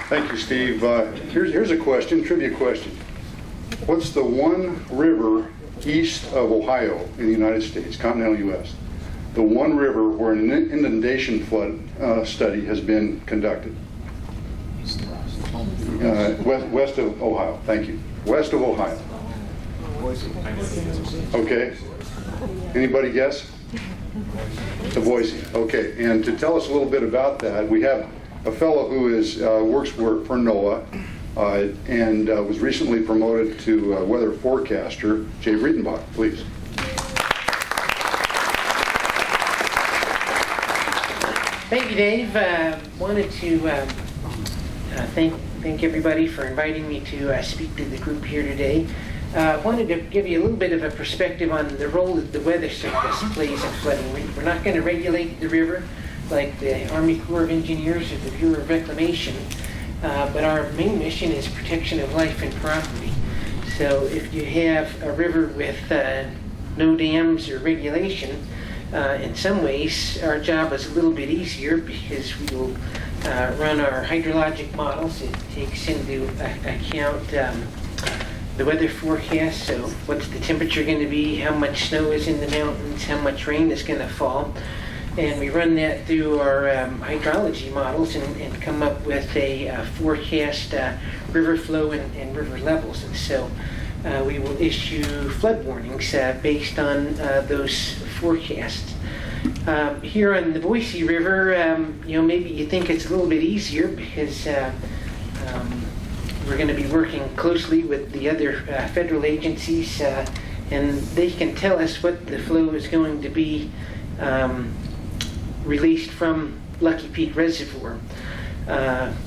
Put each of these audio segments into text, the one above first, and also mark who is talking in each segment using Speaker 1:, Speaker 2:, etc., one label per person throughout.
Speaker 1: Thank you, Steve. Here's a question, trivia question. What's the one river east of Ohio in the United States, continental U.S.? The one river where an inundation flood study has been conducted? West of Ohio. Thank you. West of Ohio. Okay. Anybody guess? To Boise. Okay. And to tell us a little bit about that, we have a fellow who works for NOAA and was recently promoted to weather forecaster, Jay Riedenbach, please.
Speaker 2: Thank you, Dave. Wanted to thank everybody for inviting me to speak to the group here today. Wanted to give you a little bit of a perspective on the role that the Weather Service plays in flooding. We're not going to regulate the river like the Army Corps of Engineers or the Bureau of Reclamation, but our main mission is protection of life and property. So if you have a river with no dams or regulation, in some ways our job is a little bit easier because we will run our hydrologic models. It takes into account the weather forecast, so what's the temperature going to be, how much snow is in the mountains, how much rain is going to fall. And we run that through our hydrology models and come up with a forecast river flow and river levels. And so we will issue flood warnings based on those forecasts. Here on the Boise River, maybe you think it's a little bit easier because we're going to be working closely with the other federal agencies, and they can tell us what the flow is going to be released from Lucky Peak Reservoir.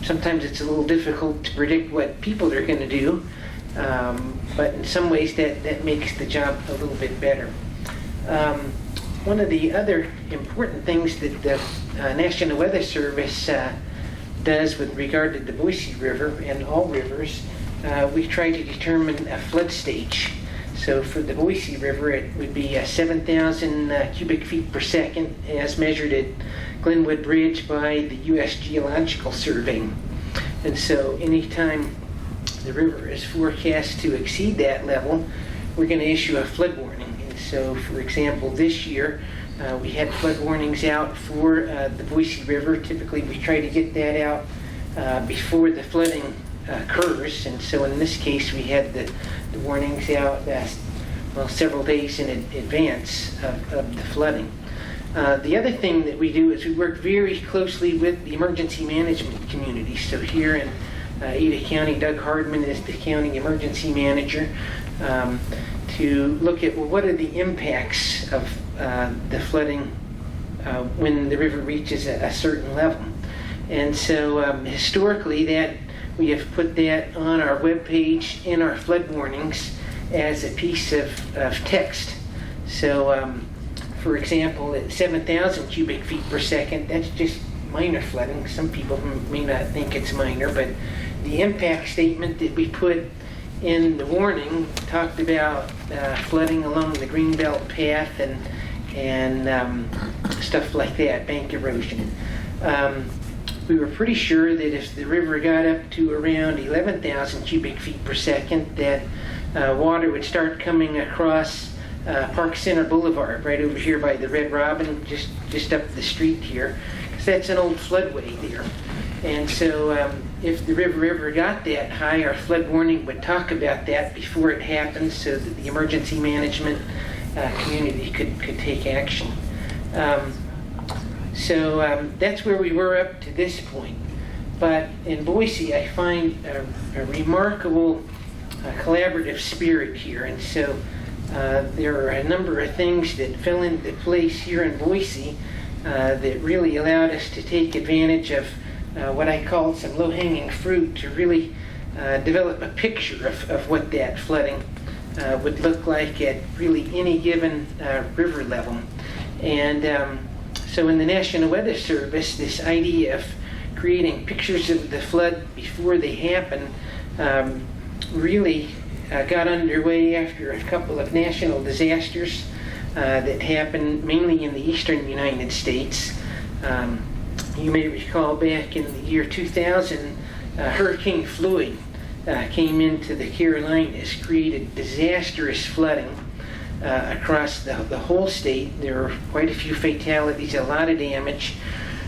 Speaker 2: Sometimes it's a little difficult to predict what people are going to do, but in some ways that makes the job a little bit better. One of the other important things that the National Weather Service does with regard to the Boise River and all rivers, we try to determine a flood stage. So for the Boise River, it would be 7,000 cubic feet per second as measured at Glenwood Bridge by the U.S. Geological Survey. And so anytime the river is forecast to exceed that level, we're going to issue a flood warning. And so, for example, this year, we had flood warnings out for the Boise River. Typically, we try to get that out before the flooding occurs, and so in this case, we had the warnings out several days in advance of the flooding. The other thing that we do is we work very closely with the emergency management community. So here in Ada County, Doug Hardman is the county emergency manager, to look at, well, what are the impacts of the flooding when the river reaches a certain level. And so historically, that we have put that on our webpage in our flood warnings as a piece of text. So for example, at 7,000 cubic feet per second, that's just minor flooding. Some people may not think it's minor, but the impact statement that we put in the warning talked about flooding along the Greenbelt path and stuff like that, bank erosion. We were pretty sure that if the river got up to around 11,000 cubic feet per second, that water would start coming across Park Center Boulevard, right over here by the Red Robin, just up the street here, because that's an old floodway there. And so if the river ever got that high, our flood warning would talk about that before it happened so that the emergency management community could take action. So that's where we were up to this point. But in Boise, I find a remarkable collaborative spirit here. And so there are a number of things that fell into place here in Boise that really allowed us to take advantage of what I called some low-hanging fruit to really develop a picture of what that flooding would look like at really any given river level. And so in the National Weather Service, this idea of creating pictures of the flood before they happen really got underway after a couple of national disasters that happened mainly in the eastern United States. You may recall back in the year 2000, Hurricane Floyd came into the Carolinas, created disastrous flooding across the whole state. There were quite a few fatalities, a lot of damage.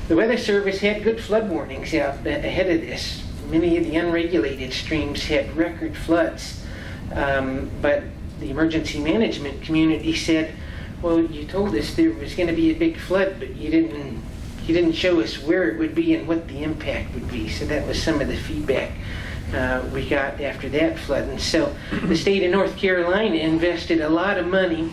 Speaker 2: The Weather Service had good flood warnings out ahead of this. Many of the unregulated streams had record floods, but the emergency management community said, well, you told us there was going to be a big flood, but you didn't show us where it would be and what the impact would be. So that was some of the feedback we got after that flood. And so the state of North Carolina invested a lot of money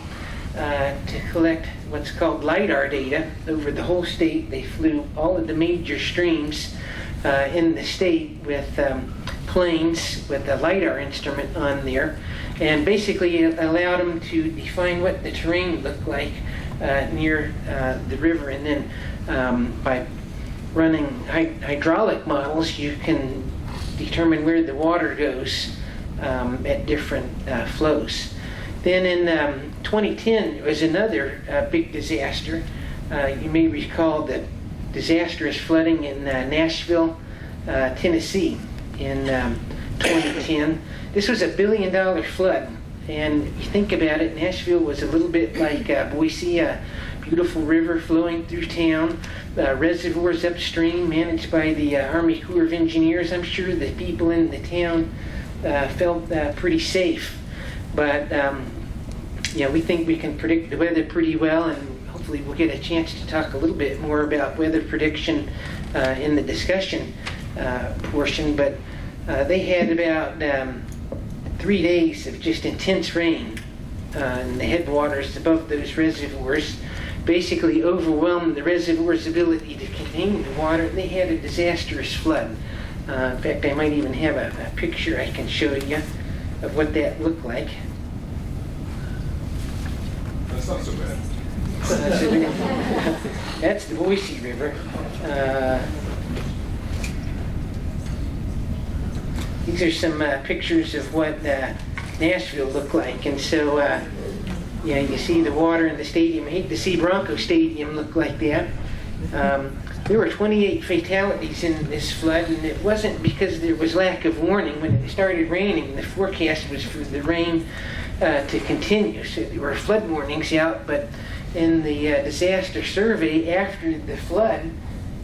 Speaker 2: to collect what's called LIDAR data over the whole state. They flew all of the major streams in the state with planes with a LIDAR instrument on there, and basically allowed them to define what the terrain looked like near the river. And then by running hydraulic models, you can determine where the water goes at different flows. Then in 2010, there was another big disaster. You may recall the disastrous flooding in Nashville, Tennessee in 2010. This was $1 billion flood. And you think about it, Nashville was a little bit like Boise, a beautiful river flowing through town, reservoirs upstream managed by the Army Corps of Engineers. I'm sure the people in the town felt pretty safe. But we think we can predict the weather pretty well, and hopefully we'll get a chance to talk a little bit more about weather prediction in the discussion portion. But they had about 3 days of just intense rain, and the headwaters above those reservoirs basically overwhelmed the reservoir's ability to contain the water. They had a disastrous flood. In fact, I might even have a picture I can show you of what that looked like.
Speaker 3: That's not so bad.
Speaker 2: That's the Boise River. These are some pictures of what Nashville looked like. And so, you see the water in the stadium. I hate to see Bronco Stadium look like that. There were 28 fatalities in this flood, and it wasn't because there was lack of warning. When it started raining, the forecast was for the rain to continue. So there were flood warnings out, but in the disaster survey after the flood,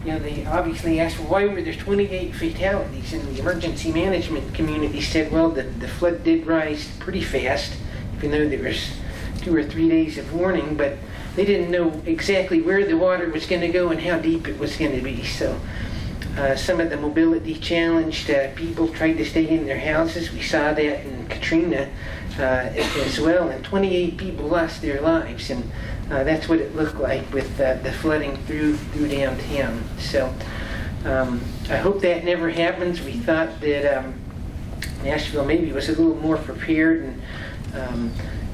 Speaker 2: they obviously asked, well, why were there 28 fatalities? And the emergency management community said, well, the flood did rise pretty fast, even though there was 2 or 3 days of warning, but they didn't know exactly where the water was going to go and how deep it was going to be. So some of the mobility challenged people tried to stay in their houses. We saw that in Katrina as well, and 28 people lost their lives. And that's what it looked like with the flooding through downtown. So I hope that never happens. We thought that Nashville maybe was a little more prepared. And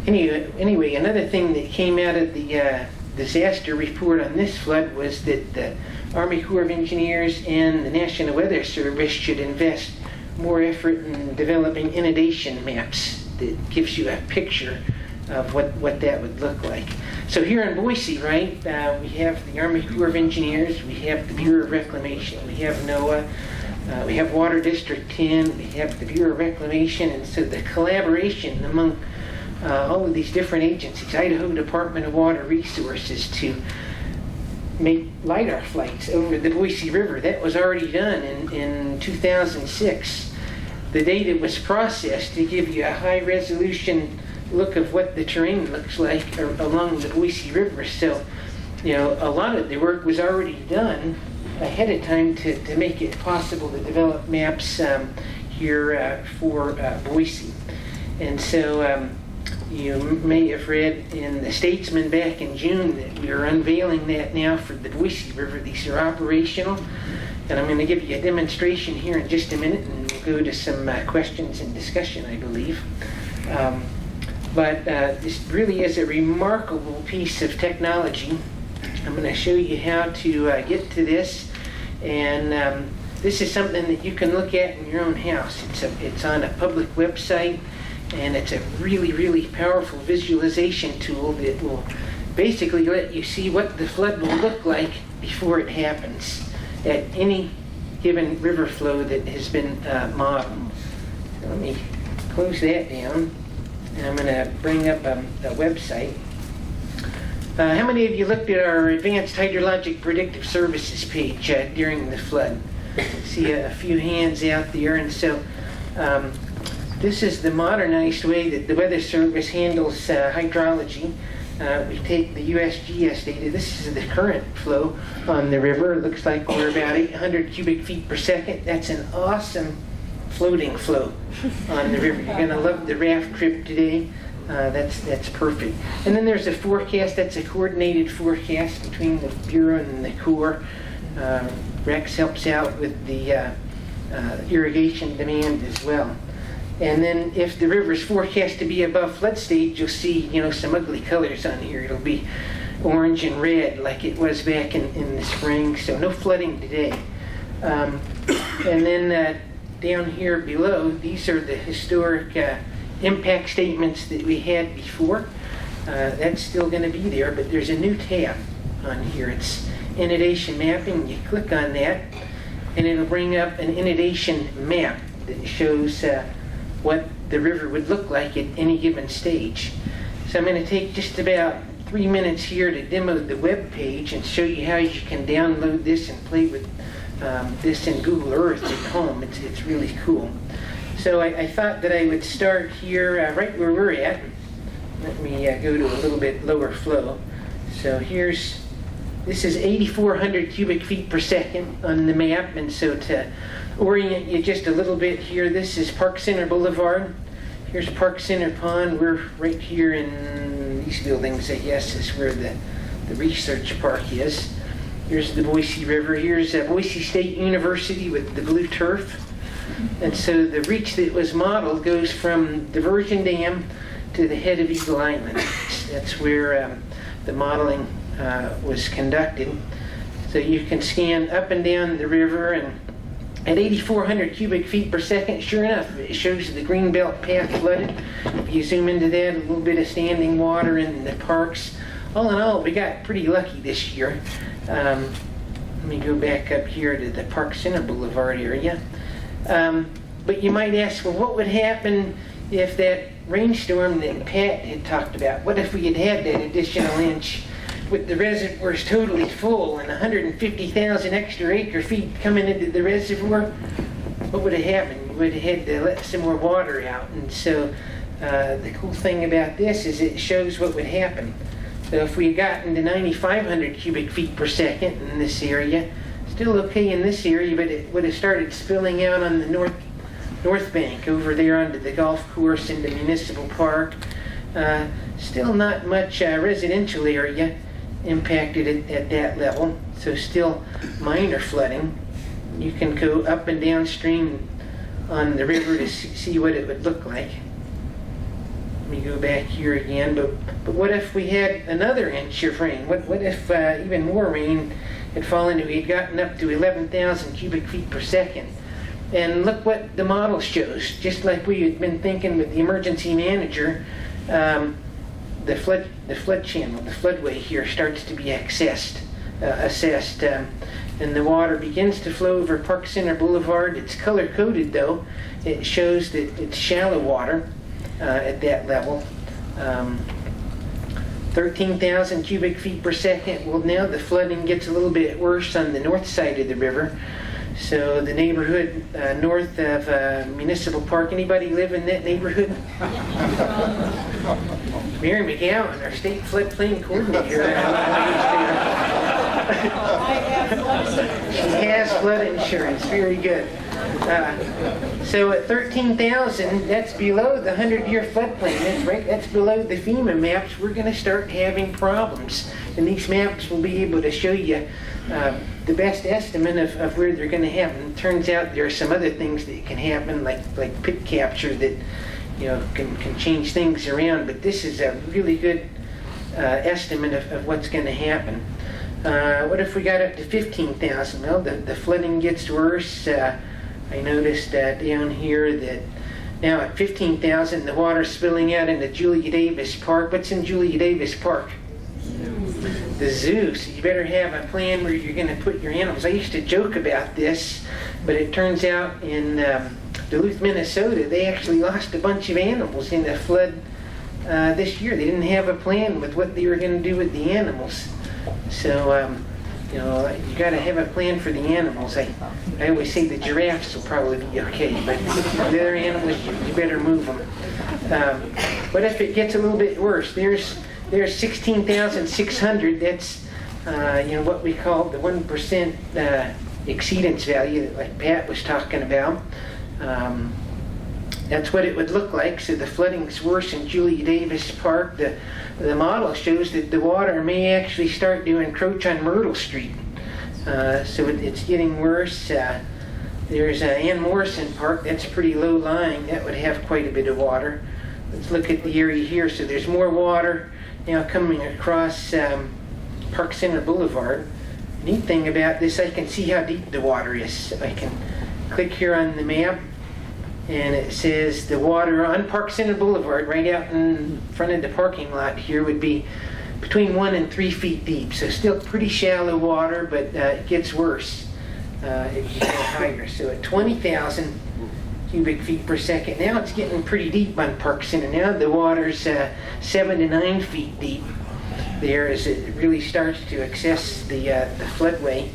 Speaker 2: anyway, another thing that came out of the disaster report on this flood was that the Army Corps of Engineers and the National Weather Service should invest more effort in developing inundation maps that gives you a picture of what that would look like. So here in Boise, right, we have the Army Corps of Engineers, we have the Bureau of Reclamation, we have NOAA, we have Water District 10, we have the Bureau of Reclamation, and so the collaboration among all of these different agencies, Idaho Department of Water Resources, to make LIDAR flights over the Boise River. That was already done in 2006. The data was processed to give you a high-resolution look of what the terrain looks like along the Boise River. So, a lot of the work was already done ahead of time to make it possible to develop maps here for Boise. And so, you may have read in the Statesman back in June that we are unveiling that now for the Boise River. These are operational, and I'm going to give you a demonstration here in just a minute, and we'll go to some questions and discussion, I believe. But this really is a remarkable piece of technology. I'm going to show you how to get to this, and this is something that you can look at in your own house. It's on a public website, and it's a really, really powerful visualization tool that will basically let you see what the flood will look like before it happens at any given river flow that has been modeled. So let me close that down, and I'm going to bring up a website. How many of you looked at our Advanced Hydrologic Predictive Services page during the flood? See a few hands out there, and so this is the modernized way that the Weather Service handles hydrology. We take the USGS data. This is the current flow on the river. It looks like we're about 800 cubic feet per second. That's an awesome floating flow on the river. You're going to love the raft trip today. That's perfect. And then there's a forecast. That's a coordinated forecast between the Bureau and the Corps. Rex helps out with the irrigation demand as well. And then if the river's forecast to be above flood stage, you'll see, some ugly colors on here. It'll be orange and red like it was back in the spring. So no flooding today. And then down here below, these are the historic impact statements that we had before. That's still going to be there, but there's a new tab on here. It's inundation mapping. You click on that, and it'll bring up an inundation map that shows what the river would look like at any given stage. So I'm going to take just about 3 minutes here to demo the web page and show you how you can download this and play with this in Google Earth at home. It's really cool. So I thought that I would start here right where we're at. Let me go to a little bit lower flow. So this is 8,400 cubic feet per second on the map, and so to orient you just a little bit here, this is Park Center Boulevard. Here's Park Center Pond. We're right here in these buildings, I guess, is where the research park is. Here's the Boise River. Here's Boise State University with the blue turf. And so the reach that was modeled goes from Diversion Dam to the head of Eagle Island. That's where the modeling was conducted. So you can scan up and down the river, and at 8,400 cubic feet per second, sure enough, it shows the Greenbelt path flooded. If you zoom into that, a little bit of standing water in the parks. All in all, we got pretty lucky this year. Let me go back up here to the Park Center Boulevard area. But you might ask, well, what would happen if that rainstorm that Pat had talked about, what if we had had that additional inch with the reservoirs totally full and 150,000 extra acre feet coming into the reservoir? What would have happened? We would have had to let some more water out. And so the cool thing about this is it shows what would happen. So if we had gotten to 9,500 cubic feet per second in this area, still okay in this area, but it would have started spilling out on the north bank over there onto the golf course into Municipal Park. Still not much residential area impacted at that level, so still minor flooding. You can go up and downstream on the river to see what it would look like. Let me go back here again, but what if we had another inch of rain? What if even more rain had fallen? We had gotten up to 11,000 cubic feet per second. And look what the model shows. Just like we had been thinking with the emergency manager, the flood channel, the floodway here starts to be assessed, and the water begins to flow over Park Center Boulevard. It's color-coded, though. It shows that it's shallow water at that level. 13,000 cubic feet per second. Well, now the flooding gets a little bit worse on the north side of the river. So the neighborhood north of Municipal Park, anybody live in that neighborhood? Mary McGowan, our state floodplain coordinator. She has flood insurance. Very good. So at 13,000, that's below the 100-year floodplain. That's right. That's below the FEMA maps. We're going to start having problems, and these maps will be able to show you the best estimate of where they're going to happen. It turns out there are some other things that can happen, like pit capture, that can change things around. But this is a really good estimate of what's going to happen. What if we got up to 15,000? Well, the flooding gets worse. I noticed down here that now at 15,000, the water's spilling out into Julia Davis Park. What's in Julia Davis Park? the zoo, so you better have a plan where you're going to put your animals. I used to joke about this, but it turns out in Duluth, Minnesota, they actually lost a bunch of animals in a flood this year. They didn't have a plan with what they were going to do with the animals. So, you know, you got to have a plan for the animals. I always say the giraffes will probably be okay, but the other animals, you better move them. What if it gets a little bit worse? There's 16,600. That's you know, what we call the 1% exceedance value, like Pat was talking about. That's what it would look like. So the flooding's worse in Julia Davis Park. The model shows that the water may actually start to encroach on Myrtle Street. So it's getting worse. There's Ann Morrison Park. That's pretty low lying. That would have quite a bit of water. Let's look at the area here. So there's more water now coming across Park Center Boulevard. Neat thing about this, I can see how deep the water is. I can click here on the map, and it says the water on Park Center Boulevard, right out in front of the parking lot here, would be between 1 and 3 feet deep. So still pretty shallow water, but it gets worse if you go higher. So at 20,000 cubic feet per second, now it's getting pretty deep on Park Center. Now the water's 7 to 9 feet deep there as it really starts to access the floodway.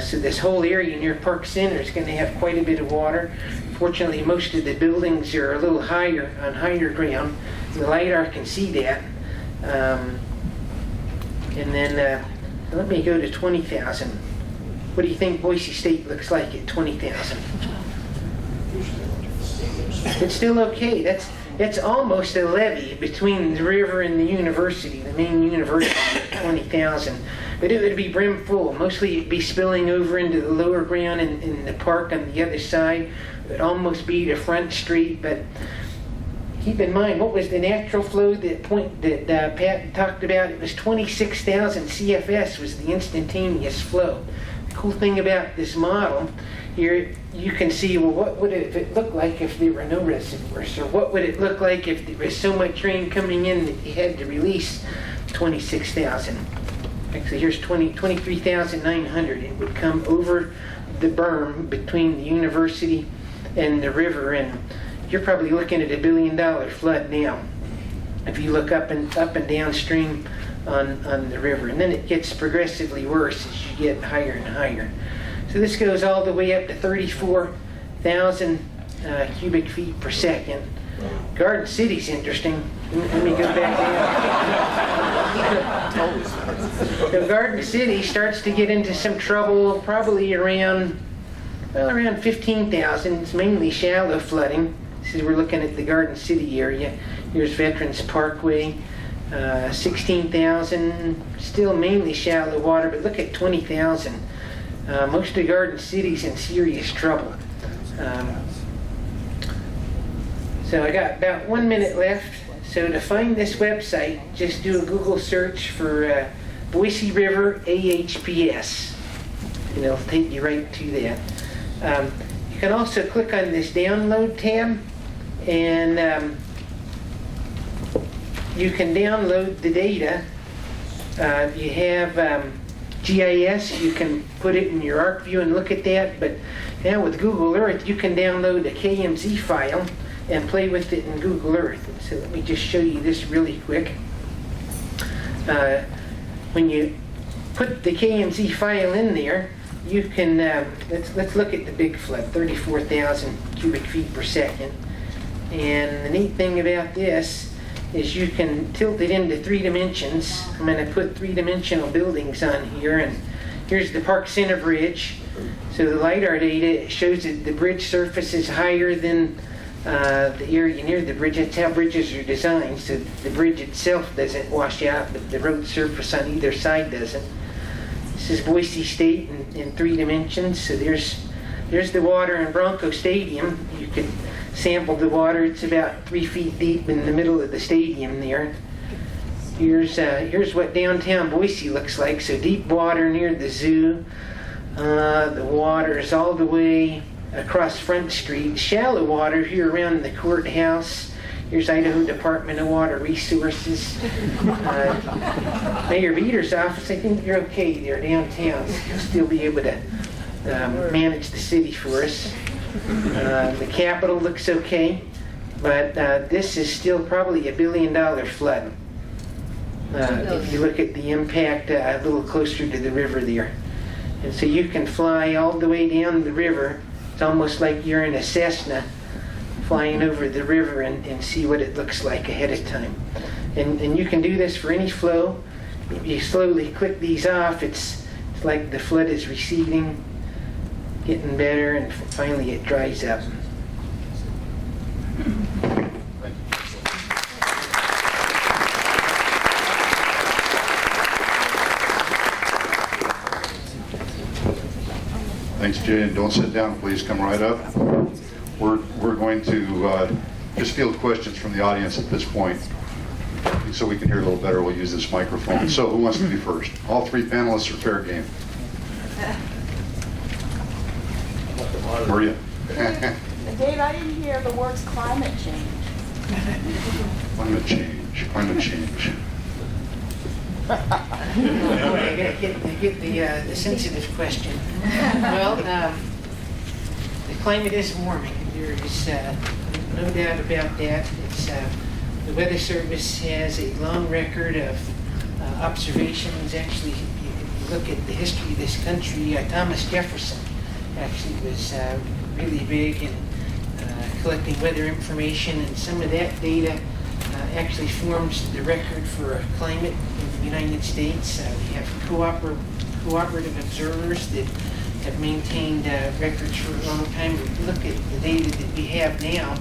Speaker 2: So this whole area near Park Center is going to have quite a bit of water. Fortunately, most of the buildings are a little higher, on higher ground. The LiDAR can see that. And then let me go to 20,000. What do you think Boise State looks like at 20,000? It's still okay. That's almost a levee between the river and the university, the main university at 20,000. But it would be brim full. Mostly it'd be spilling over into the lower ground in the park on the other side. It would almost be the front street. But keep in mind, what was the natural flow that Pat talked about? It was 26,000 CFS was the instantaneous flow. The cool thing about this model here, you can see, well, what would it look like if there were no reservoirs? Or what would it look like if there was so much rain coming in that you had to release 26,000? Actually, here's 23,900. It would come over the berm between the university and the river, and you're probably looking at $1 billion flood now if you look up and downstream on the river. And then it gets progressively worse as you get higher and higher. So this goes all the way up to 34,000 cubic feet per second. Garden City's interesting. Let me go back down. So Garden City starts to get into some trouble probably around 15,000. It's mainly shallow flooding. This is, we're looking at the Garden City area. Here's Veterans Parkway. 16,000, still mainly shallow water, but look at 20,000. Most of Garden City's in serious trouble. So I got about 1 minute left. So to find this website, just do a Google search for Boise River AHPS, and it'll take you right to that. You can also click on this download tab, and you can download the data. If you have GIS, you can put it in your ArcView and look at that. But now with Google Earth, you can download a KMZ file and play with it in Google Earth. So let me just show you this really quick. When you put the KMZ file in there, you can, let's look at the big flood, 34,000 cubic feet per second. And the neat thing about this is you can tilt it into 3 dimensions. I'm going to put 3-dimensional buildings on here, and here's the Park Center Bridge. So the LiDAR data shows that the bridge surface is higher than the area near the bridge. That's how bridges are designed, so the bridge itself doesn't wash out, but the road surface on either side doesn't. This is Boise State in 3 dimensions. So there's the water in Bronco Stadium. You can sample the water. It's about 3 feet deep in the middle of the stadium there. Here's what downtown Boise looks like. So deep water near the zoo. The water is all the way across Front Street. Shallow water here around the courthouse. Here's Idaho Department of Water Resources. Mayor Veter's office, I think you're okay there downtown. You'll still be able to manage the city for us. The Capitol looks okay, but this is still probably $1 billion flood. If you look at the impact a little closer to the river there. And so you can fly all the way down the river. It's almost like you're in a Cessna flying over the river and see what it looks like ahead of time. And you can do this for any flow. If you slowly click these off, it's like the flood is receding, getting better, and finally it dries up.
Speaker 1: Thanks, Jay, and don't sit down, please come right up. We're going to just field questions from the audience at this point. So we can hear a little better, we'll use this microphone. So who wants to be first? All three panelists are fair game. Maria.
Speaker 4: Dave, I didn't hear the words climate change.
Speaker 1: Climate change.
Speaker 2: I gotta get the sensitive question. Well, the climate is warming. There is no doubt about that. It's, the Weather Service has a long record of observations. Actually, if you look at the history of this country, Thomas Jefferson actually was really big in collecting weather information, and some of that data actually forms the record for climate in the United States. We have cooperative observers that have maintained records for a long time. If you look at the data that we have now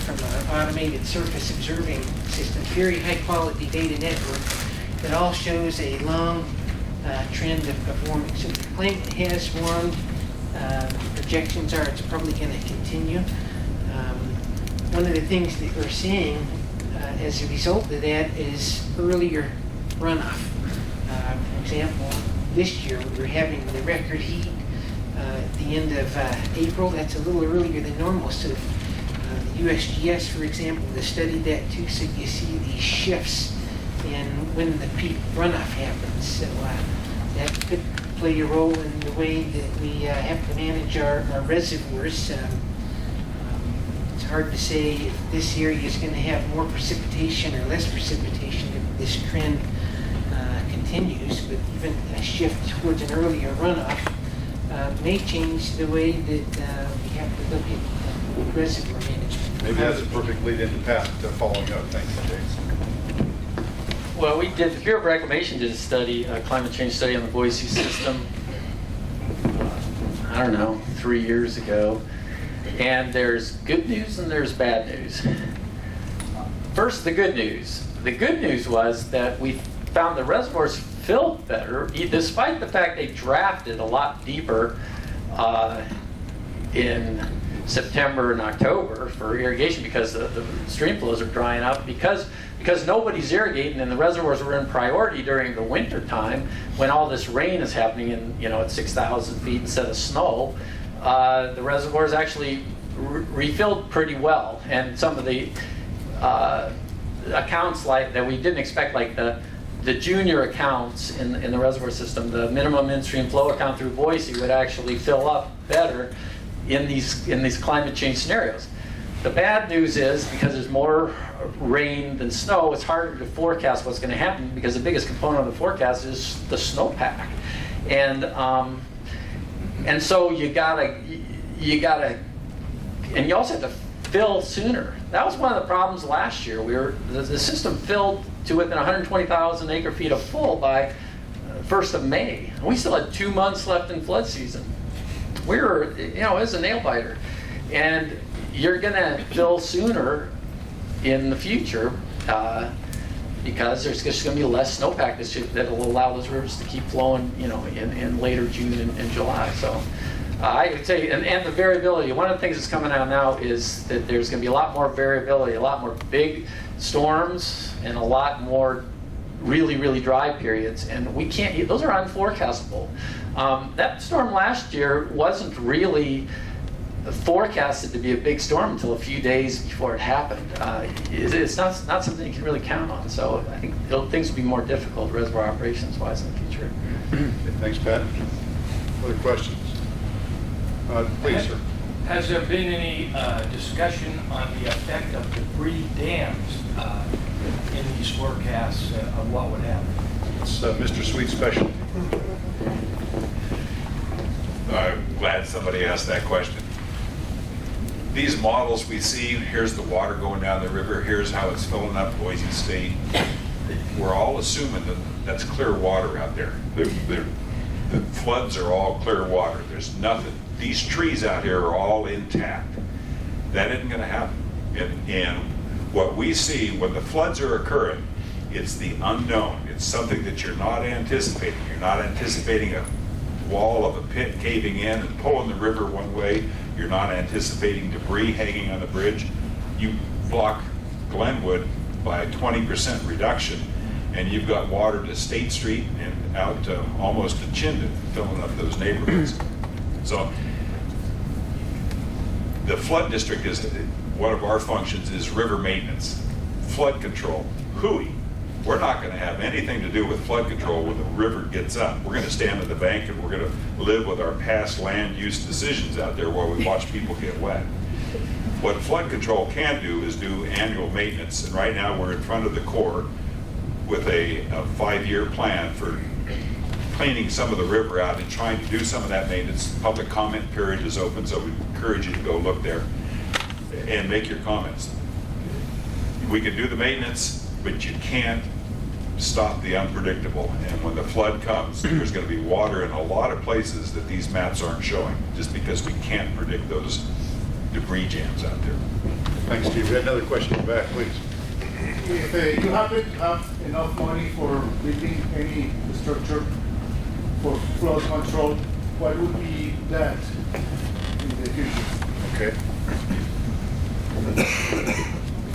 Speaker 2: from an automated surface observing system, very high quality data network that all shows a long trend of warming. So the climate has warmed. Projections are it's probably going to continue. One of the things that we're seeing as a result of that is earlier runoff. For example, this year we were having the record heat at the end of April. That's a little earlier than normal. So the USGS, for example, has studied that too. So you see these shifts in when the peak runoff happens. So that could play a role in the way that we have to manage our reservoirs. It's hard to say if this area is going to have more precipitation or less precipitation if this trend continues, but even a shift towards an earlier runoff may change the way that we have to look at reservoir management.
Speaker 3: Maybe that's a perfect lead into Pat to following up. Thanks, Jason.
Speaker 5: Well, we did, the Bureau of Reclamation did a study, a climate change study on the Boise system, I don't know, 3 years ago. And there's good news and there's bad news. First, the good news. The good news was that we found the reservoirs filled better, despite the fact they drafted a lot deeper in September and October for irrigation because the stream flows are drying up, because nobody's irrigating and the reservoirs were in priority during the winter time when all this rain is happening and at 6,000 feet instead of snow. The reservoirs actually refilled pretty well, and some of the accounts like that we didn't expect, like the junior accounts in the reservoir system, the minimum in-stream flow account through Boise would actually fill up better in these climate change scenarios. The bad news is because there's more rain than snow, it's harder to forecast what's going to happen because the biggest component of the forecast is the snowpack, and so you gotta, and you also have to fill sooner. That was one of the problems last year. The system filled to within 120,000 acre feet of full by 1st of May. We still had 2 months left in flood season. We were, it was a nail biter, and you're gonna fill sooner in the future because there's just going to be less snowpack that will allow those rivers to keep flowing, in later June and July. So I would say, and the variability. One of the things that's coming out now is that there's going to be a lot more variability, a lot more big storms, and a lot more really, really dry periods. And we can't. Those are unforecastable. That storm last year wasn't really forecasted to be a big storm until a few days before it happened. It's not something you can really count on. So I think things will be more difficult reservoir operations-wise in the future.
Speaker 1: Okay, thanks, Pat. Other questions? Please, sir.
Speaker 6: Has there been any discussion on the effect of debris dams in these forecasts of what would happen?
Speaker 1: It's Mr. Sweet's specialty.
Speaker 7: I'm glad somebody asked that question. These models we see, here's the water going down the river, here's how it's filling up Boise State. We're all assuming that that's clear water out there. The floods are all clear water. There's nothing. These trees out here are all intact. That isn't going to happen. And what we see when the floods are occurring, it's the unknown. It's something that you're not anticipating. You're not anticipating a wall of a pit caving in and pulling the river one way. You're not anticipating debris hanging on the bridge. You block Glenwood by a 20% reduction, and you've got water to State Street and out to almost to Chinden, filling up those neighborhoods. So the flood district is, one of our functions is river maintenance, flood control, hooey. We're not going to have anything to do with flood control when the river gets up. We're going to stand at the bank and we're going to live with our past land use decisions out there while we watch people get wet. What flood control can do is do annual maintenance, and right now we're in front of the Corps with a 5-year plan for cleaning some of the river out and trying to do some of that maintenance. Public comment period is open, so we encourage you to go look there and make your comments. We can do the maintenance, but you can't stop the unpredictable. And when the flood comes, there's going to be water in a lot of places that these maps aren't showing, just because we can't predict those debris jams out there.
Speaker 1: Thanks, Steve. We had another question in the back, please.
Speaker 8: If you happen to have enough money for building any structure for flood control, what would be that in the future?
Speaker 1: Okay.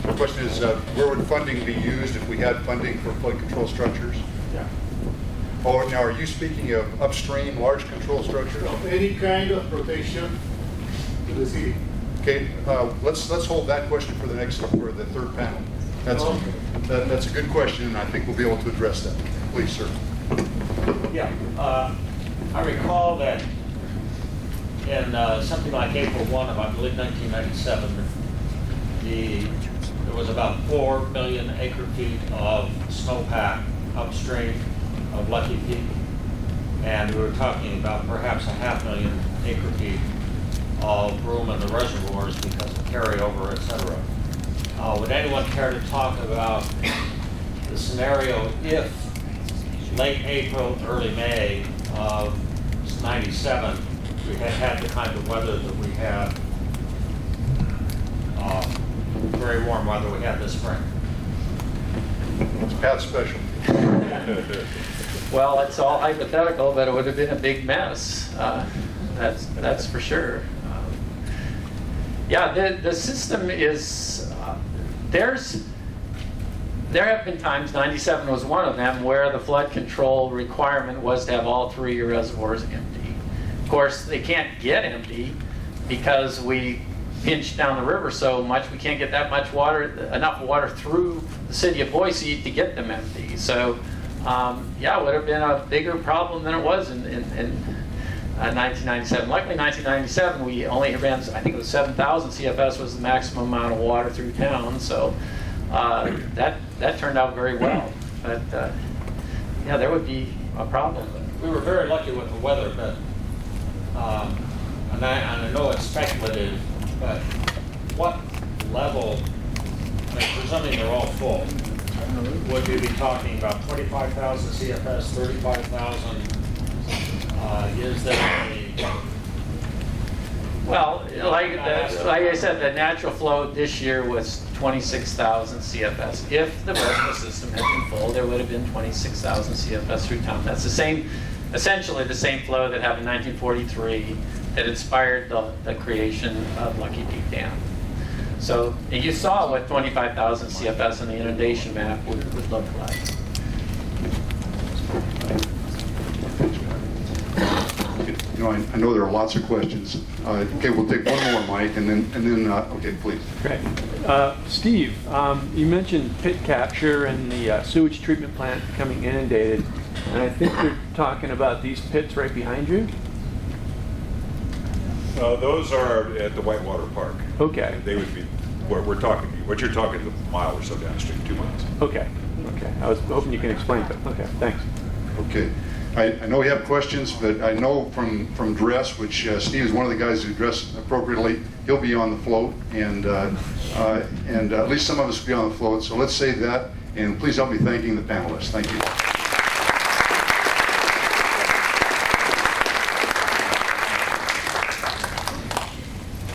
Speaker 1: The question is, where would funding be used if we had funding for flood control structures?
Speaker 8: Yeah.
Speaker 1: Oh, now are you speaking of upstream large control structures?
Speaker 8: Of any kind of protection to the city.
Speaker 1: Okay, let's hold that question for the third panel. That's a good question, and I think we'll be able to address that. Please, sir.
Speaker 9: Yeah, I recall that in something like April 1 of, I believe, 1997, there was about 4 million acre-feet of snowpack upstream of Lucky Peak, and we were talking about perhaps 500,000 acre-feet of room in the reservoirs because of carryover, et cetera. Would anyone care to talk about the scenario if late April, early May of '97, we had the kind of weather that we had, very warm weather we had this spring?
Speaker 1: It's Pat's special.
Speaker 5: Well, it's all hypothetical, but it would have been a big mess. That's for sure. Yeah, the system is, there have been times, '97 was one of them, where the flood control requirement was to have all 3 reservoirs empty. Of course, they can't get empty because we pinched down the river so much, we can't get that much water, enough water through the city of Boise to get them empty. So, yeah, it would have been a bigger problem than it was in 1997. Luckily, 1997, we only ran, I think it was 7,000 CFS was the maximum amount of water through town. So that turned out very well. But yeah, there would be a problem.
Speaker 9: We were very lucky with the weather, but and I know it's speculative, but what level, I mean, presuming they're all full, would we be talking about 25,000 CFS, 35,000? Is there a...
Speaker 5: Well, like I said, the natural flow this year was 26,000 CFS. If the reservoir system had been full, there would have been 26,000 CFS through town. That's the same, essentially the same flow that happened in 1943 that inspired the creation of Lucky Peak Dam. So and you saw what 25,000 CFS in the inundation map would look like.
Speaker 1: Do I know there are lots of questions. Okay, we'll take one more, Mike, and then okay, please.
Speaker 10: Great. Steve, you mentioned pit capture and the sewage treatment plant becoming inundated, and I think you're talking about these pits right behind you?
Speaker 7: Those are at the Whitewater Park.
Speaker 10: Okay.
Speaker 7: They would be, what you're talking is a mile or so downstream, 2 miles.
Speaker 10: Okay. Okay. I was hoping you can explain, but okay, thanks.
Speaker 1: Okay. I know we have questions, but I know from dress, which Steve is one of the guys who dress appropriately, he'll be on the float, and at least some of us will be on the float. So let's save that, and please help me thanking the panelists. Thank you.